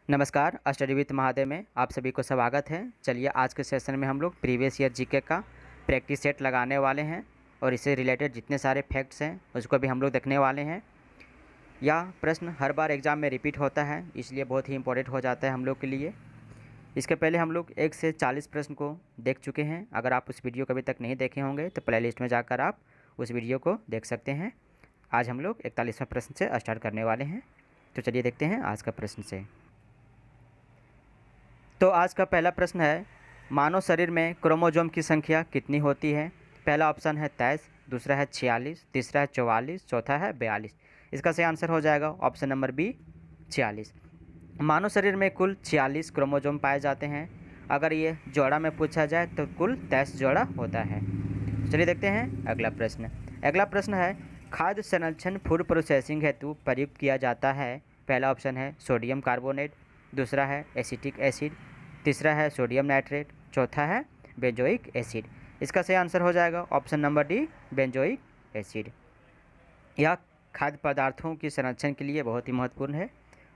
नमस्कार, study with Mahadev में आप सभी को स्वागत है। चलिए आज के सेशन में हम लोग प्रीवियस ईयर जीके का प्रैक्टिस सेट लगाने वाले हैं और इससे रिलेटेड जितने सारे फैक्ट्स हैं उसको भी हम लोग देखने वाले हैं। यह प्रश्न हर बार एग्ज़ाम में रिपीट होता है, इसलिए बहुत ही इंपॉर्टेंट हो जाता है हम लोग के लिए। इसके पहले हम लोग 1 से 40 प्रश्न को देख चुके हैं। अगर आप उस वीडियो को अभी तक नहीं देखे होंगे तो प्ले लिस्ट में जाकर आप उस वीडियो को देख सकते हैं। आज हम लोग 41वें प्रश्न से स्टार्ट करने वाले हैं, तो चलिए देखते हैं आज का प्रश्न से। तो आज का पहला प्रश्न है, मानव शरीर में क्रोमोसोम की संख्या कितनी होती है? पहला ऑप्शन है 23, दूसरा है 46, तीसरा है 44, चौथा है 42। इसका सही आंसर हो जाएगा ऑप्शन नंबर बी 46। मानव शरीर में कुल 46 क्रोमोसोम पाए जाते हैं। अगर ये जोड़ा में पूछा जाए तो कुल 23 जोड़ा होता है। चलिए देखते हैं अगला प्रश्न। अगला प्रश्न है, खाद्य संरक्षण फूड प्रोसेसिंग हेतु प्रयुक्त किया जाता है। पहला ऑप्शन है सोडियम कार्बोनेट, दूसरा है एसिटिक एसिड, तीसरा है सोडियम नाइट्रेट, चौथा है बेंजोइक एसिड। इसका सही आंसर हो जाएगा option number D benzoic acid. यह खाद्य पदार्थों की संरक्षण के लिए बहुत ही महत्वपूर्ण है।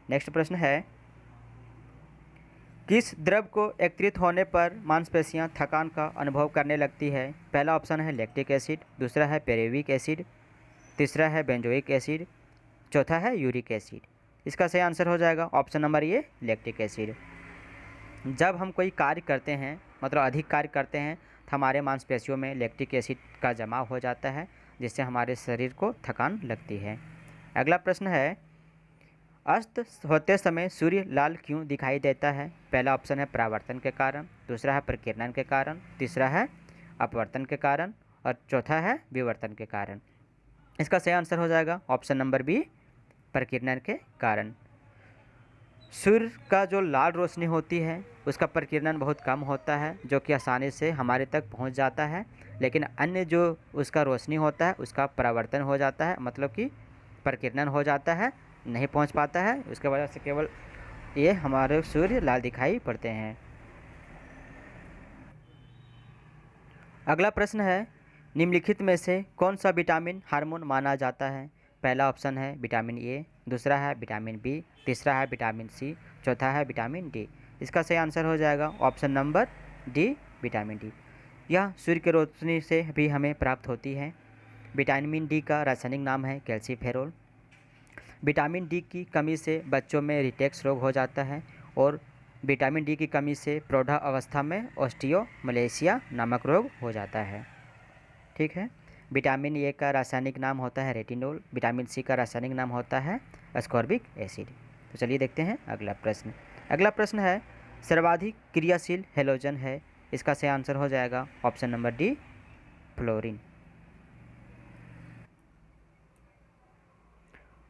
नेक्स्ट प्रश्न है, किस द्रव को एकत्रित होने पर मांसपेशियां थकान का अनुभव करने लगती है? पहला ऑप्शन है लैक्टिक एसिड, दूसरा है पेरिविक एसिड, तीसरा है बेंजोइक एसिड, चौथा है यूरिक एसिड। इसका सही आंसर हो जाएगा option number A lactic acid. जब हम कोई कार्य करते हैं, मतलब अधिक कार्य करते हैं, तो हमारे मांसपेशियों में लैक्टिक एसिड का जमाव हो जाता है, जिससे हमारे शरीर को थकान लगती है। अगला प्रश्न है, अस्त होते समय सूर्य लाल क्यों दिखाई देता है? पहला ऑप्शन है परावर्तन के कारण, दूसरा है प्रकीर्णन के कारण, तीसरा है अपवर्तन के कारण और चौथा है विवर्तन के कारण। इसका सही आंसर हो जाएगा ऑप्शन नंबर बी प्रकीर्णन के कारण। सूर्य का जो लाल रोशनी होती है उसका प्रकीर्णन बहुत कम होता है, जो कि आसानी से हमारे तक पहुंच जाता है, लेकिन अन्य जो उसका रोशनी होता है उसका परावर्तन हो जाता है, मतलब कि प्रकीर्णन हो जाता है, नहीं पहुंच पाता है। उसके वजह से केवल ये हमारे सूर्य लाल दिखाई पड़ते हैं। अगला प्रश्न है, निम्नलिखित में से कौन सा विटामिन हार्मोन माना जाता है? पहला ऑप्शन है विटामिन ए, दूसरा है विटामिन बी, तीसरा है विटामिन सी, चौथा है विटामिन डी। इसका सही आंसर हो जाएगा option number D vitamin D. यह सूर्य की रोशनी से भी हमें प्राप्त होती है। विटामिन डी का रासायनिक नाम है कैल्सीफेरोल। विटामिन डी की कमी से बच्चों में रिटेक्स रोग हो जाता है और विटामिन डी की कमी से प्रौढ़ा अवस्था में ऑस्टियोमलेशिया नामक रोग हो जाता है। ठीक है। विटामिन ए का रासायनिक नाम होता है रेटिनोल, विटामिन सी का रासायनिक नाम होता है एस्कॉर्बिक एसिड। तो चलिए देखते हैं अगला प्रश्न। अगला प्रश्न है, सर्वाधिक क्रियाशील हैलोजन है। इसका सही आंसर हो जाएगा option number D fluorine.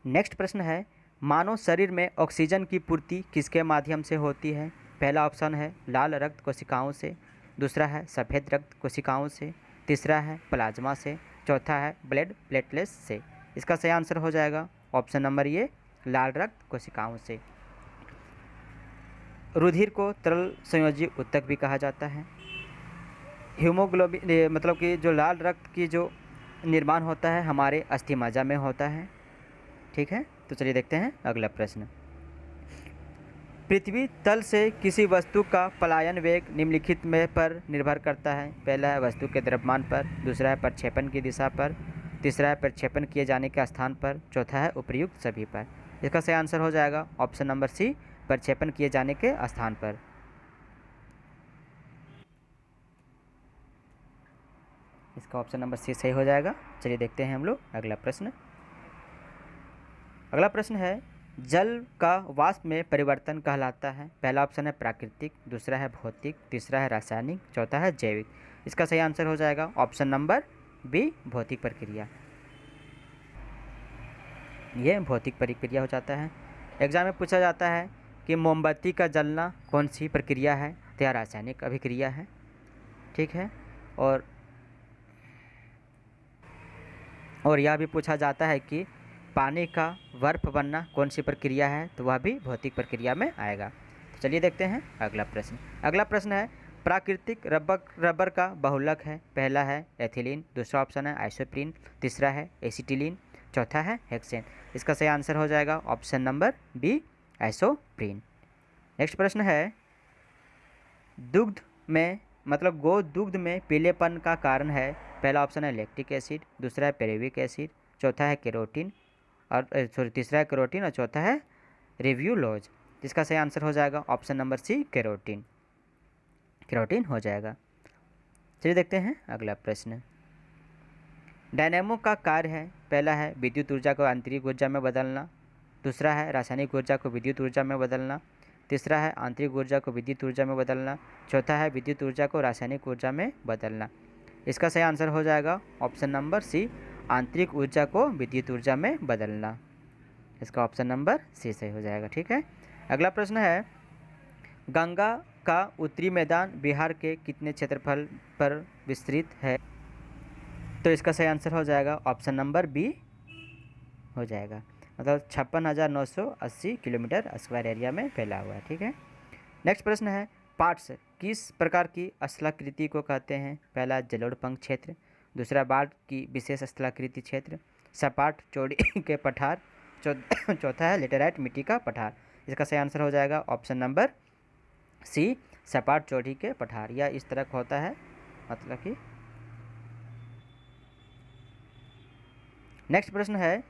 Next प्रश्न है, मानव शरीर में ऑक्सीजन की पूर्ति किसके माध्यम से होती है? पहला ऑप्शन है लाल रक्त कोशिकाओं से, दूसरा है सफ़ेद रक्त कोशिकाओं से, तीसरा है प्लाज्मा से, चौथा है ब्लड प्लेटलेट्स से। इसका सही आंसर हो जाएगा ऑप्शन नंबर ये लाल रक्त कोशिकाओं से। रुधिर को तरल संयोजी ऊतक भी कहा जाता है। हीमोग्लोबिन मतलब कि जो लाल रक्त की जो निर्माण होता है हमारे अस्थिमज्जा में होता है। ठीक है, तो चलिए देखते हैं अगला प्रश्न। पृथ्वी तल से किसी वस्तु का पलायन वेग निम्नलिखित में पर निर्भर करता है। पहला है वस्तु के द्रव्यमान पर, दूसरा है प्रक्षेपण की दिशा पर, तीसरा है प्रक्षेपण किए जाने के स्थान पर, चौथा है उपर्युक्त सभी पर। इसका सही आंसर हो जाएगा ऑप्शन नंबर सी प्रक्षेपण किए जाने के स्थान पर। इसका ऑप्शन नंबर सी सही हो जाएगा। चलिए देखते हैं हम लोग अगला प्रश्न। अगला प्रश्न है, जल का वाष्प में परिवर्तन कहलाता है। पहला ऑप्शन है प्राकृतिक, दूसरा है भौतिक, तीसरा है रासायनिक, चौथा है जैविक। इसका सही आंसर हो जाएगा ऑप्शन नंबर बी भौतिक प्रक्रिया। ये भौतिक प्रक्रिया हो जाता है। एग्जाम में पूछा जाता है कि मोमबत्ती का जलना कौन सी प्रक्रिया है? तो यह रासायनिक अभिक्रिया है। ठीक है, और यह भी पूछा जाता है कि पानी का बर्फ बनना कौन सी प्रक्रिया है? तो वह भी भौतिक प्रक्रिया में आएगा। तो चलिए देखते हैं अगला प्रश्न। अगला प्रश्न है, प्राकृतिक रबर का बहुलक है। पहला है एथिलीन, दूसरा ऑप्शन है आइसोप्रीन, तीसरा है एसिटिलीन, चौथा है हेक्सेन। इसका सही आंसर हो जाएगा option number B isoprene. Next प्रश्न है, दुग्ध में मतलब गो दुग्ध में पीलेपन का कारण है। पहला ऑप्शन है लैक्टिक एसिड, दूसरा है पेरेविक एसिड, चौथा है केरोटिन और तीसरा है केरोटिन और चौथा है रिव्यूलोज। इसका सही आंसर हो जाएगा option number C carotene, carotene हो जाएगा। चलिए देखते हैं अगला प्रश्न। डायनेमो का कार्य है, पहला है विद्युत ऊर्जा को आंतरिक ऊर्जा में बदलना, दूसरा है रासायनिक ऊर्जा को विद्युत ऊर्जा में बदलना, तीसरा है आंतरिक ऊर्जा को विद्युत ऊर्जा में बदलना, चौथा है विद्युत ऊर्जा को रासायनिक ऊर्जा में बदलना। इसका सही आंसर हो जाएगा ऑप्शन नंबर सी आंतरिक ऊर्जा को विद्युत ऊर्जा में बदलना। इसका ऑप्शन नंबर सी सही हो जाएगा। ठीक है, अगला प्रश्न है, गंगा का उत्तरी मैदान बिहार के कितने क्षेत्रफल पर विस्तृत है? तो इसका सही आंसर हो जाएगा ऑप्शन नंबर बी हो जाएगा, मतलब 56,980 किलोमीटर स्क्वायर एरिया में फैला हुआ है। ठीक है, नेक्स्ट प्रश्न है, पार्ट्स किस प्रकार की स्थलाकृति को कहते हैं? पहला जलोढ़ क्षेत्र, दूसरा बाढ़ की विशेष स्थलाकृति क्षेत्र, सपाट चौड़ी के पठार, चौथा है लेटेराइट मिट्टी का पठार। इसका सही आंसर हो जाएगा ऑप्शन नंबर सी सपाट चौड़ी के पठार, या इस तरह का होता है, मतलब कि। नेक्स्ट प्रश्न है,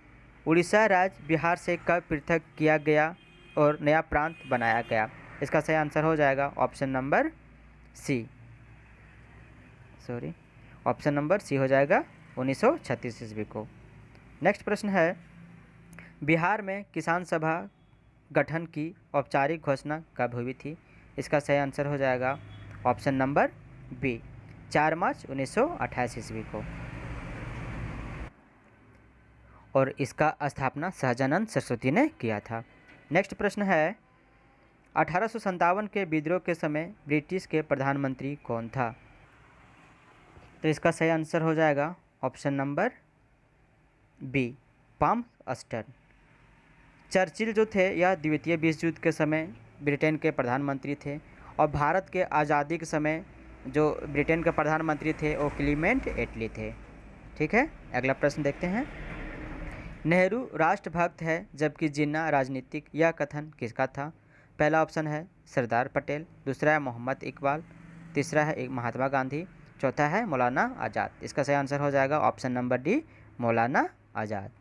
उड़ीसा राज्य बिहार से कब पृथक किया गया और नया प्रांत बनाया गया? इसका सही आंसर हो जाएगा option number C, option number C हो जाएगा 1936 ईस्वी को। नेक्स्ट प्रश्न है, बिहार में किसान सभा गठन की औपचारिक घोषणा कब हुई थी? इसका सही आंसर हो जाएगा ऑप्शन नंबर बी 4 मार्च 1928 ईस्वी को, और इसका स्थापना सहजानंद सरस्वती ने किया था। नेक्स्ट प्रश्न है, 1857 के विद्रोह के समय ब्रिटिश के प्रधानमंत्री कौन था? तो इसका सही आंसर हो जाएगा ऑप्शन नंबर बी पाल्मस्टन। चर्चिल जो थे यह द्वितीय विश्व युद्ध के समय ब्रिटेन के प्रधानमंत्री थे, और भारत के आज़ादी के समय जो ब्रिटेन के प्रधानमंत्री थे वो क्लीमेंट एटली थे। ठीक है, अगला प्रश्न देखते हैं। नेहरू राष्ट्रभक्त है जबकि जिन्ना राजनीतिक, यह कथन किसका था? पहला ऑप्शन है सरदार पटेल, दूसरा है मोहम्मद इकबाल, तीसरा है महात्मा गांधी, चौथा है मौलाना आज़ाद। इसका सही आंसर हो जाएगा ऑप्शन नंबर डी मौलाना आज़ाद।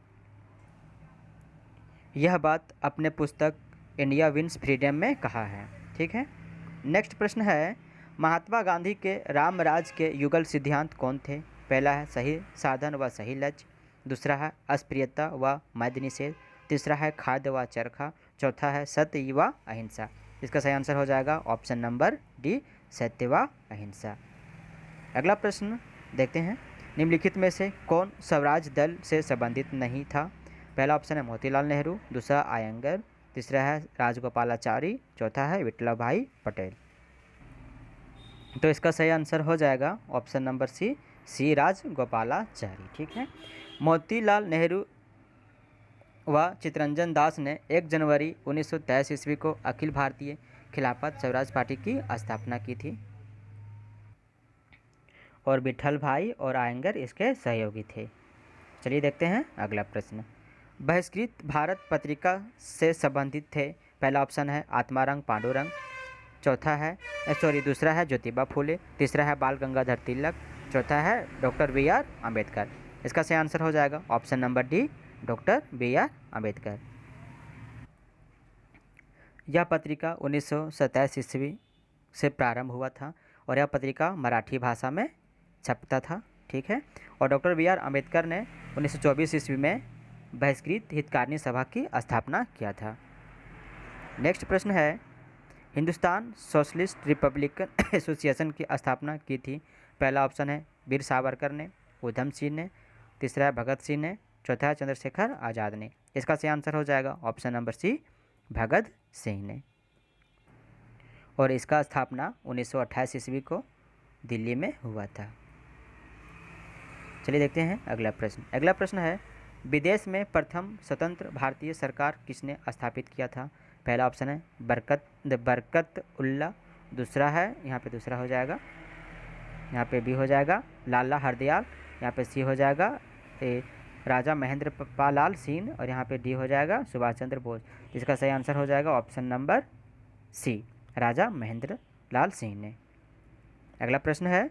यह बात अपने पुस्तक इंडिया विंस फ्रीडम में कहा है। ठीक है, नेक्स्ट प्रश्न है, महात्मा गांधी के रामराज के युगल सिद्धांत कौन थे? पहला है सही साधन व सही लक्ष्य, दूसरा है अस्पृश्यता व मद्य निषेध, तीसरा है खाद्य व चरखा, चौथा है सत्य व अहिंसा। इसका सही आंसर हो जाएगा ऑप्शन नंबर डी सत्य व अहिंसा। अगला प्रश्न देखते हैं, निम्नलिखित में से कौन स्वराज दल से संबंधित नहीं था? पहला ऑप्शन है मोतीलाल नेहरू, दूसरा आयंगर, तीसरा है राजगोपालाचारी, चौथा है विठला भाई पटेल। तो इसका सही आंसर हो जाएगा ऑप्शन नंबर सी राजगोपालाचारी। ठीक है, मोतीलाल नेहरू व चित्तरंजन दास ने 1 जनवरी 1923 ईस्वी को अखिल भारतीय खिलाफत स्वराज पार्टी की स्थापना की थी, और विठल भाई और आयंगर इसके सहयोगी थे। चलिए देखते हैं अगला प्रश्न। बहिष्कृत भारत पत्रिका से संबंधित थे? पहला ऑप्शन है आत्मारंग पांडुरंग, दूसरा है ज्योतिबा फूले, तीसरा है बाल गंगाधर तिलक, चौथा है डॉक्टर बी.आर. अम्बेडकर। इसका सही आंसर हो जाएगा option number D doctor B R. Ambedkar. यह पत्रिका 1927 ईस्वी से प्रारंभ हुआ था, और यह पत्रिका मराठी भाषा में छपता था। ठीक है, और डॉक्टर बी.आर. अम्बेडकर ने 1924 ईस्वी में बहिष्कृत हितकारिणी सभा की स्थापना किया था। नेक्स्ट प्रश्न है, हिंदुस्तान सोशलिस्ट रिपब्लिकन एसोसिएशन की स्थापना की थी? पहला ऑप्शन है वीर सावरकर ने, उधम सिंह ने, तीसरा है भगत सिंह ने, चौथा है चंद्रशेखर आज़ाद ने। इसका सही आंसर हो जाएगा ऑप्शन नंबर सी भगत सिंह ने, और इसका स्थापना 1928 ईस्वी को दिल्ली में हुआ था। चलिए देखते हैं अगला प्रश्न। अगला प्रश्न है, विदेश में प्रथम स्वतंत्र भारतीय सरकार किसने स्थापित किया था? पहला ऑप्शन है बरकत उल्ला, दूसरा है यहाँ पे दूसरा हो जाएगा, यहाँ पे बी हो जाएगा लाला हरदयाल, यहाँ पे सी हो जाएगा राजा महेंद्र पाल सिंह, और यहाँ पे डी हो जाएगा सुभाष चंद्र बोस। इसका सही आंसर हो जाएगा ऑप्शन नंबर सी राजा महेंद्र लाल सिंह ने। अगला प्रश्न है,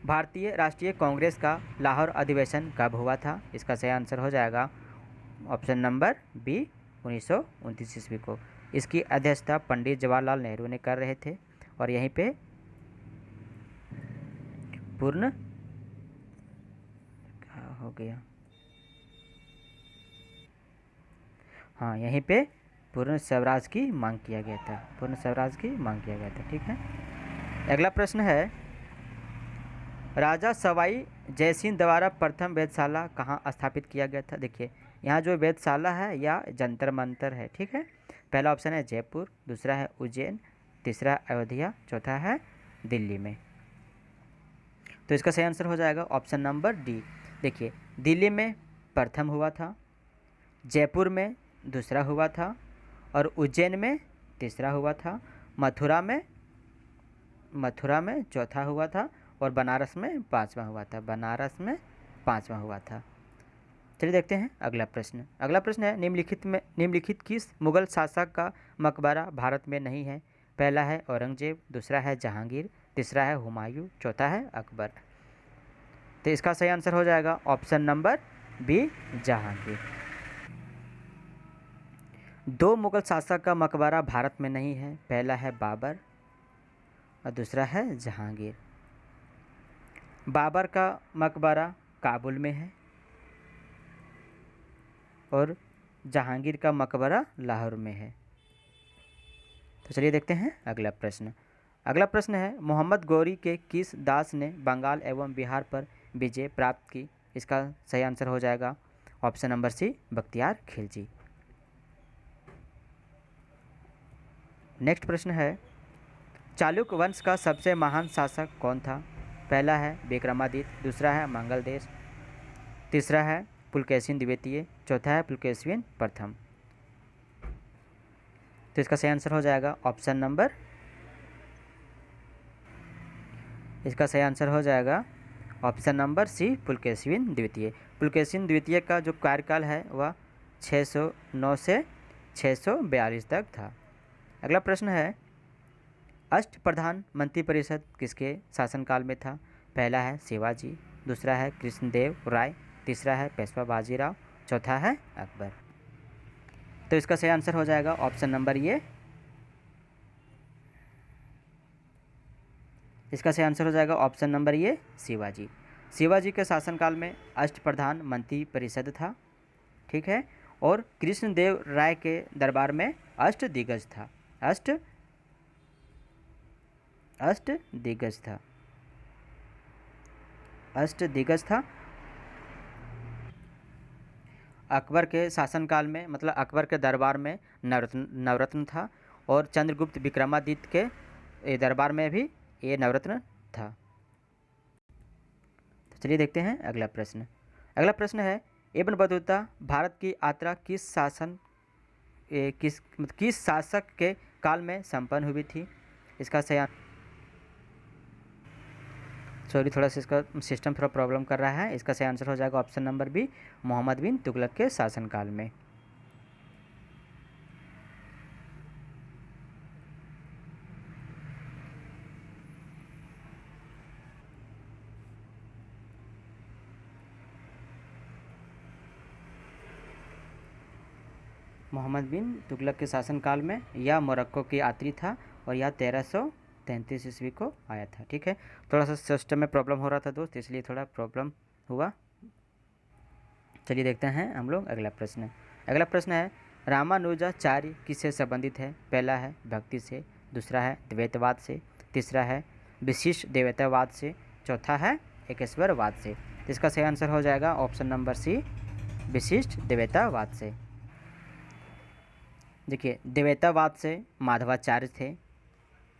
भारतीय राष्ट्रीय कांग्रेस का लाहौर अधिवेशन कब हुआ था? इसका सही आंसर हो जाएगा ऑप्शन नंबर बी 1929 ईस्वी को। इसकी अध्यक्षता पंडित जवाहरलाल नेहरू ने कर रहे थे और यहीं पे पूर्ण क्या हो गया, हाँ यहीं पे पूर्ण स्वराज की मांग किया गया था, पूर्ण स्वराज की मांग किया गया था। ठीक है, अगला प्रश्न है, राजा सवाई जयसिंह द्वारा प्रथम वेधशाला कहाँ स्थापित किया गया था? देखिए यहाँ जो वेधशाला है या जंतर मंतर है। ठीक है, पहला ऑप्शन है जयपुर, दूसरा है उज्जैन, तीसरा अयोध्या, चौथा है दिल्ली में। तो इसका सही आंसर हो जाएगा ऑप्शन नंबर डी। देखिए दिल्ली में प्रथम हुआ था, जयपुर में दूसरा हुआ था और उज्जैन में तीसरा हुआ था, मथुरा में चौथा हुआ था और बनारस में पाँचवा हुआ था, बनारस में पाँचवा हुआ था। चलिए देखते हैं अगला प्रश्न। अगला प्रश्न है, निम्नलिखित किस मुगल शासक का मकबरा भारत में नहीं है? पहला है औरंगजेब, दूसरा है जहांगीर, तीसरा है हुमायूं, चौथा है अकबर। तो इसका सही आंसर हो जाएगा ऑप्शन नंबर बी जहांगीर। दो मुगल शासक का मकबरा भारत में नहीं है, पहला है बाबर और दूसरा है जहांगीर। बाबर का मकबरा काबुल में है और जहांगीर का मकबरा लाहौर में है। तो चलिए देखते हैं अगला प्रश्न। अगला प्रश्न है, मोहम्मद गौरी के किस दास ने बंगाल एवं बिहार पर विजय प्राप्त की? इसका सही आंसर हो जाएगा option number C Bakhtiyar Khilji. Next प्रश्न है, चालुक्य वंश का सबसे महान शासक कौन था? पहला है विक्रमादित्य, दूसरा है मंगलदेश, तीसरा है पुलकेशिन द्वितीय, चौथा है पुलकेशिन प्रथम। तो इसका सही आंसर हो जाएगा ऑप्शन नंबर, इसका सही आंसर हो जाएगा ऑप्शन नंबर सी पुलकेशिन द्वितीय। पुलकेशिन द्वितीय का जो कार्यकाल है वह 609 से 642 तक था। अगला प्रश्न है, अष्टप्रधान मंत्रिपरिषद किसके शासनकाल में था? पहला है शिवाजी, दूसरा है कृष्णदेव राय, तीसरा है पेशवा बाजीराव, चौथा है अकबर। तो इसका सही आंसर हो जाएगा ऑप्शन नंबर ये, इसका सही आंसर हो जाएगा ऑप्शन नंबर ये शिवाजी। शिवाजी के शासनकाल में अष्टप्रधान मंत्रिपरिषद था। ठीक है, और कृष्णदेव राय के दरबार में अष्टदिग्गज था, अष्टदिग्गज था। अकबर के शासनकाल में मतलब अकबर के दरबार में नवरत्न था और चंद्रगुप्त विक्रमादित्य के दरबार में भी ये नवरत्न था। तो चलिए देखते हैं अगला प्रश्न। अगला प्रश्न है, इब्न बतूता भारत की यात्रा किस शासक के काल में संपन्न हुई थी? इसका सही, सॉरी थोड़ा सा इसका सिस्टम थोड़ा प्रॉब्लम कर रहा है। इसका सही आंसर हो जाएगा ऑप्शन नंबर बी मोहम्मद बिन तुगलक के शासनकाल में। मोहम्मद बिन तुगलक के शासनकाल में यह मोरक्को की यात्री था और यह 1333 ईस्वी को आया था। ठीक है, थोड़ा सा सिस्टम में प्रॉब्लम हो रहा था दोस्त, इसलिए थोड़ा प्रॉब्लम हुआ। चलिए देखते हैं हम लोग अगला प्रश्न। अगला प्रश्न है, रामानुजाचार्य किससे संबंधित है? पहला है भक्ति से, दूसरा है द्वैतवाद से, तीसरा है विशिष्ट देवतावाद से, चौथा है एकेश्वरवाद से। इसका सही आंसर हो जाएगा ऑप्शन नंबर सी विशिष्ट देवतावाद से। देखिए द्वैतवाद से माधवाचार्य थे।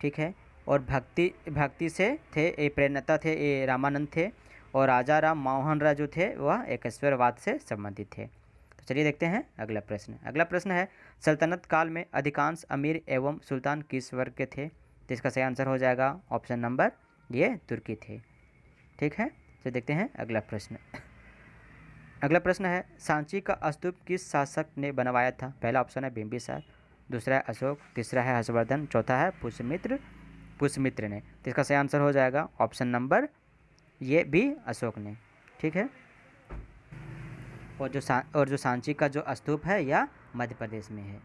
ठीक है, और भक्ति से थे ये प्रेरणता थे ये रामानंद थे, और राजा राम मोहन राय जो थे वह एकेश्वरवाद से संबंधित थे। तो चलिए देखते हैं अगला प्रश्न। अगला प्रश्न है, सल्तनत काल में अधिकांश अमीर एवं सुल्तान किस वर्ग के थे? तो इसका सही आंसर हो जाएगा ऑप्शन नंबर ये तुर्की थे। ठीक है, तो देखते हैं अगला प्रश्न। अगला प्रश्न है, सांची का स्तूप किस शासक ने बनवाया था? पहला ऑप्शन है बिंबिसार, दूसरा है अशोक, तीसरा है हर्षवर्धन, चौथा है पुष्यमित्र ने। तो इसका सही आंसर हो जाएगा ऑप्शन नंबर ये बी, अशोक ने। ठीक है। और जो सांची का जो स्तूप है यह मध्य प्रदेश में है,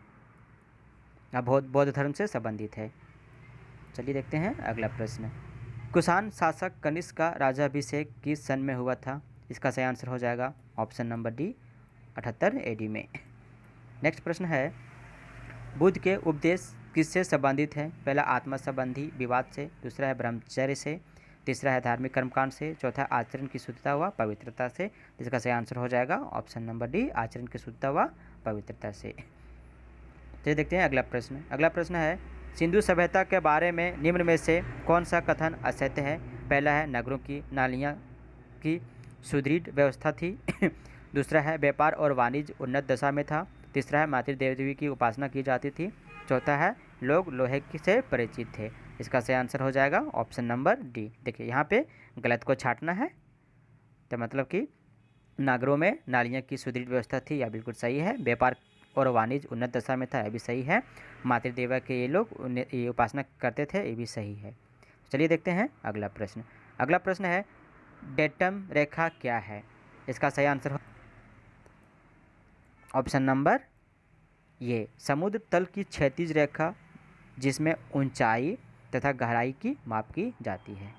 यह बौद्ध धर्म से संबंधित है। चलिए देखते हैं अगला प्रश्न। कुषाण शासक कनिष्क का राज्याभिषेक किस सन में हुआ था? इसका सही आंसर हो जाएगा ऑप्शन नंबर डी, 78 AD में। नेक्स्ट प्रश्न है, बुद्ध के उपदेश किससे संबंधित है? पहला आत्मा संबंधी विवाद से, दूसरा है ब्रह्मचर्य से, तीसरा है धार्मिक कर्मकांड से, चौथा आचरण की शुद्धता व पवित्रता से। इसका सही आंसर हो जाएगा ऑप्शन नंबर डी, आचरण की शुद्धता व पवित्रता से। चलिए देखते हैं अगला प्रश्न। अगला प्रश्न है, सिंधु सभ्यता के बारे में निम्न में से कौन सा कथन असत्य है? पहला है नगरों की नालियाँ की सुदृढ़ व्यवस्था थी। दूसरा है व्यापार और वाणिज्य उन्नत दशा में था। तीसरा है मातृ देवी की उपासना की जाती थी। चौथा है लोग लोहे से परिचित थे। इसका सही आंसर हो जाएगा ऑप्शन नंबर डी। देखिए यहाँ पे गलत को छांटना है, तो मतलब कि नागरों में नालियों की सुदृढ़ व्यवस्था थी, यह बिल्कुल सही है। व्यापार और वाणिज्य उन्नत दशा में था, यह भी सही है। मातृदेवा के ये लोग ये उपासना करते थे, ये भी सही है। चलिए देखते हैं अगला प्रश्न। अगला प्रश्न है, डेटम रेखा क्या है? इसका सही आंसर ऑप्शन नंबर ये, समुद्र तल की क्षैतिज रेखा जिसमें ऊंचाई तथा गहराई की माप की जाती है।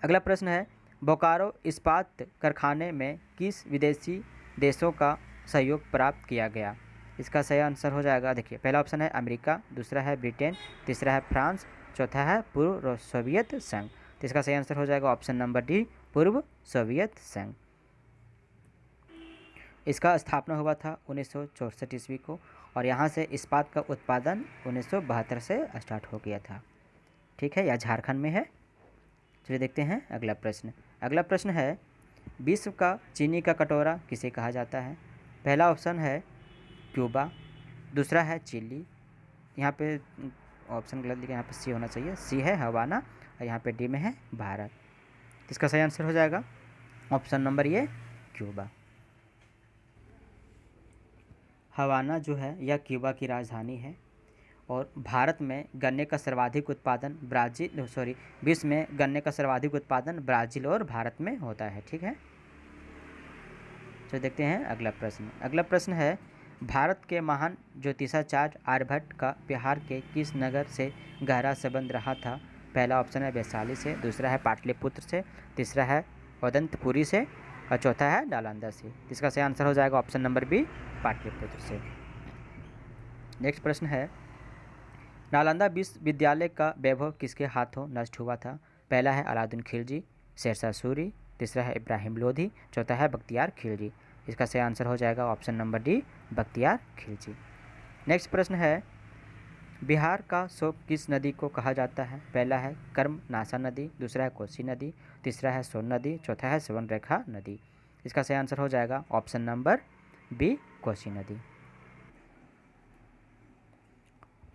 अगला प्रश्न है, बोकारो इस्पात कारखाने में किस विदेशी देशों का सहयोग प्राप्त किया गया? इसका सही आंसर हो जाएगा, देखिए पहला ऑप्शन है अमेरिका, दूसरा है ब्रिटेन, तीसरा है फ्रांस, चौथा है पूर्व सोवियत संघ। तो इसका सही आंसर हो जाएगा ऑप्शन नंबर डी, पूर्व सोवियत संघ। इसका स्थापना हुआ था 1964 ईस्वी को, और यहाँ से इस्पात का उत्पादन 1972 से स्टार्ट हो गया था। ठीक है, यह झारखंड में है। चलिए देखते हैं अगला प्रश्न। अगला प्रश्न है, विश्व का चीनी का कटोरा किसे कहा जाता है? पहला ऑप्शन है क्यूबा, दूसरा है चिली, यहाँ पे ऑप्शन गलत लिखा, यहाँ पे सी होना चाहिए, सी है हवाना, और यहाँ पे डी में है भारत। इसका सही आंसर हो जाएगा ऑप्शन नंबर ये, क्यूबा। हवाना जो है यह क्यूबा की राजधानी है, और भारत में गन्ने का सर्वाधिक उत्पादन विश्व में गन्ने का सर्वाधिक उत्पादन ब्राज़ील और भारत में होता है। ठीक है, तो देखते हैं अगला प्रश्न। अगला प्रश्न है, भारत के महान ज्योतिषाचार्य आर्यभट्ट का बिहार के किस नगर से गहरा संबंध रहा था? पहला ऑप्शन है वैशाली से, दूसरा है पाटलिपुत्र से, तीसरा है उदंतपुरी से, और चौथा है नालंदा से। इसका सही आंसर हो जाएगा ऑप्शन नंबर बी, पाटलिपुत्र से। नेक्स्ट प्रश्न है, नालंदा विश्वविद्यालय का वैभव किसके हाथों नष्ट हुआ था? पहला है अलाउद्दीन खिलजी, शेरशाह सूरी, तीसरा है इब्राहिम लोधी, चौथा है बख्तियार खिलजी। इसका सही आंसर हो जाएगा option number D, Bakhtiyar Khilji. Next प्रश्न है, बिहार का शोक किस नदी को कहा जाता है? पहला है कर्मनाशा नदी, दूसरा है कोसी नदी, तीसरा है सोन नदी, चौथा है सुवर्णरेखा नदी। इसका सही आंसर हो जाएगा ऑप्शन नंबर बी, कोसी नदी।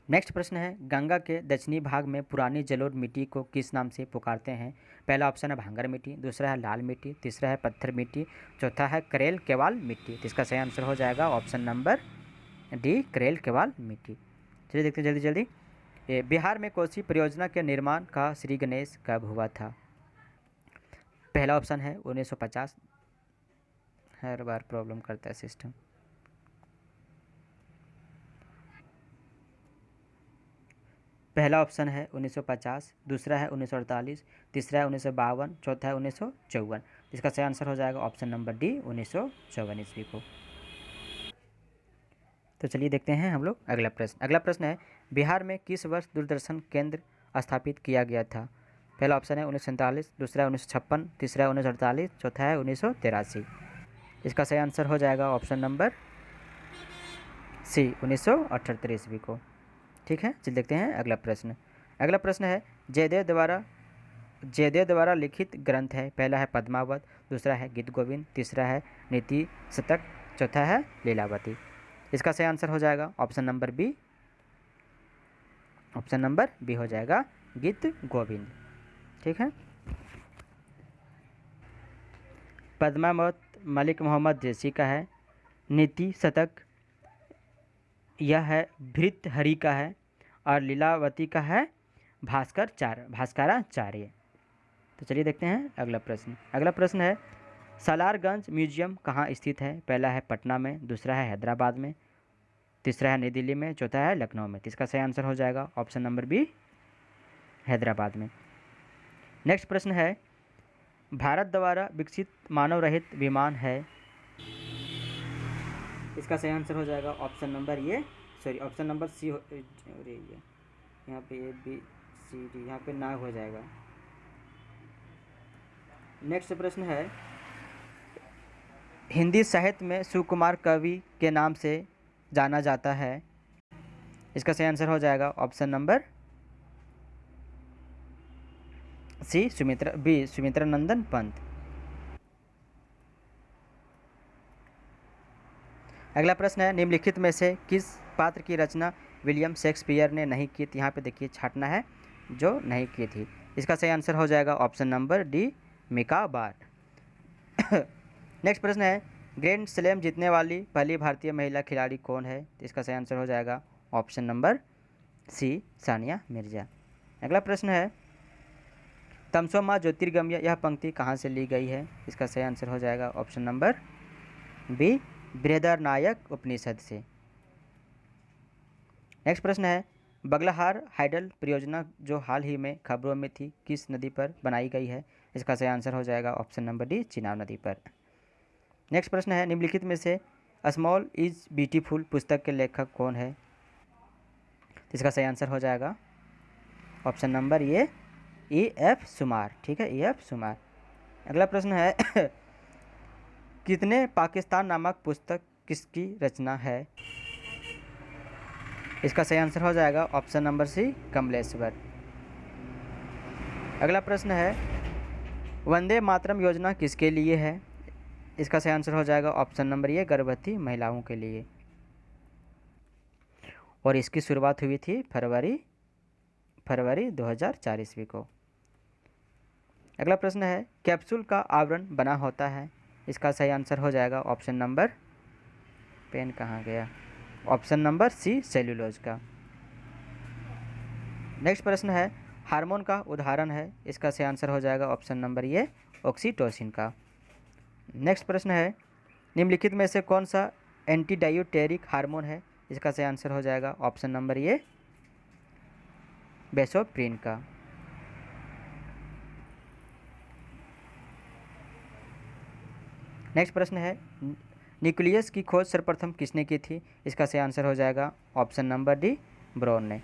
नेक्स्ट प्रश्न है, गंगा के दक्षिणी भाग में पुरानी जलोढ़ मिट्टी को किस नाम से पुकारते हैं? पहला ऑप्शन है भांगर मिट्टी, दूसरा है लाल मिट्टी, तीसरा है पत्थर मिट्टी, चौथा है करेल केवाल मिट्टी। तो इसका सही आंसर हो जाएगा ऑप्शन नंबर डी, करेल केवाल मिट्टी। चलिए देखते हैं जल्दी जल्दी। बिहार में कोसी परियोजना के निर्माण का श्री गणेश कब हुआ था? पहला ऑप्शन है 1950, हर बार प्रॉब्लम करता है सिस्टम। पहला ऑप्शन है 1950, दूसरा है 1948, तीसरा है 1952, चौथा है 1954। इसका सही आंसर हो जाएगा ऑप्शन नंबर डी, 1954 ईस्वी को। तो चलिए देखते हैं हम लोग अगला प्रश्न। अगला प्रश्न है, बिहार में किस वर्ष दूरदर्शन केंद्र स्थापित किया गया था? पहला ऑप्शन है 1947, दूसरा है 1956, तीसरा है 1948, चौथा है 1983। इसका सही आंसर हो जाएगा ऑप्शन नंबर सी, 1978 ईस्वी को। ठीक है, चलिए देखते हैं अगला प्रश्न। अगला प्रश्न है, जयदेव द्वारा लिखित ग्रंथ है। पहला है पद्मावत, दूसरा है गीत गोविंद, तीसरा है नीति शतक, चौथा है लीलावती। इसका सही आंसर हो जाएगा option number B, option number B हो जाएगा गीत गोविंद। ठीक है, पद्मावत मलिक मोहम्मद जैसी का है, नीति शतक यह है भृतहरि का है और लीलावती का है भास्कराचार्य। तो चलिए देखते हैं अगला प्रश्न। अगला प्रश्न है सालारगंज म्यूजियम कहाँ स्थित है? पहला है पटना में, दूसरा है हैदराबाद में, तीसरा है नई दिल्ली में, चौथा है लखनऊ में। तो इसका सही आंसर हो जाएगा ऑप्शन नंबर बी, हैदराबाद में। नेक्स्ट प्रश्न है भारत द्वारा विकसित मानव रहित विमान है? इसका सही आंसर हो जाएगा option number option number C. अरे यहाँ पे ए बी सी डी, यहाँ पे ना हो जाएगा। नेक्स्ट प्रश्न है हिंदी साहित्य में सुकुमार कवि के नाम से जाना जाता है? इसका सही आंसर हो जाएगा ऑप्शन नंबर सी, सुमित्रा नंदन पंत। अगला प्रश्न है निम्नलिखित में से किस पात्र की रचना विलियम शेक्सपियर ने नहीं की थी? यहाँ पे देखिए छाटना है जो नहीं की थी। इसका सही आंसर हो जाएगा ऑप्शन नंबर डी, मीका बार्ट। नेक्स्ट प्रश्न है ग्रैंड स्लैम जीतने वाली पहली भारतीय महिला खिलाड़ी कौन है? इसका सही आंसर हो जाएगा option number C, Sania Mirza. अगला प्रश्न है तमसो माँ ज्योतिर्गम्य यह पंक्ति कहाँ से ली गई है? इसका सही आंसर हो जाएगा option number B, Brihadaranyaka Upanishad से। नेक्स्ट प्रश्न है बगलाहार हाइडल परियोजना जो हाल ही में खबरों में थी किस नदी पर बनाई गई है? इसका सही आंसर हो जाएगा ऑप्शन नंबर डी, चिनाब नदी पर। नेक्स्ट प्रश्न है निम्नलिखित में से स्मॉल इज ब्यूटीफुल पुस्तक के लेखक कौन है? इसका सही आंसर हो जाएगा ऑप्शन नंबर ए एफ सुमार। ठीक है, ए एफ सुमार। अगला प्रश्न है कितने पाकिस्तान नामक पुस्तक किसकी रचना है? इसका सही आंसर हो जाएगा ऑप्शन नंबर सी, कमलेश्वर। अगला प्रश्न है वंदे मातरम योजना किसके लिए है? इसका सही आंसर हो जाएगा ऑप्शन नंबर ए, गर्भवती महिलाओं के लिए। और इसकी शुरुआत हुई थी फरवरी 2004 ईस्वी को। अगला प्रश्न है कैप्सूल का आवरण बना होता है? इसका सही आंसर हो जाएगा ऑप्शन नंबर, पेन कहाँ गया, ऑप्शन नंबर सी, सेल्यूलोज का। नेक्स्ट प्रश्न है हार्मोन का उदाहरण है? इसका सही आंसर हो जाएगा ऑप्शन नंबर ए, ऑक्सीटोसिन का। नेक्स्ट प्रश्न है निम्नलिखित में से कौन सा एंटीडायूटेरिक हार्मोन है? इसका सही आंसर हो जाएगा ऑप्शन नंबर ए, बेसोप्रिन का। नेक्स्ट प्रश्न है न्यूक्लियस की खोज सर्वप्रथम किसने की थी? इसका सही आंसर हो जाएगा ऑप्शन नंबर डी, ब्रोन ने।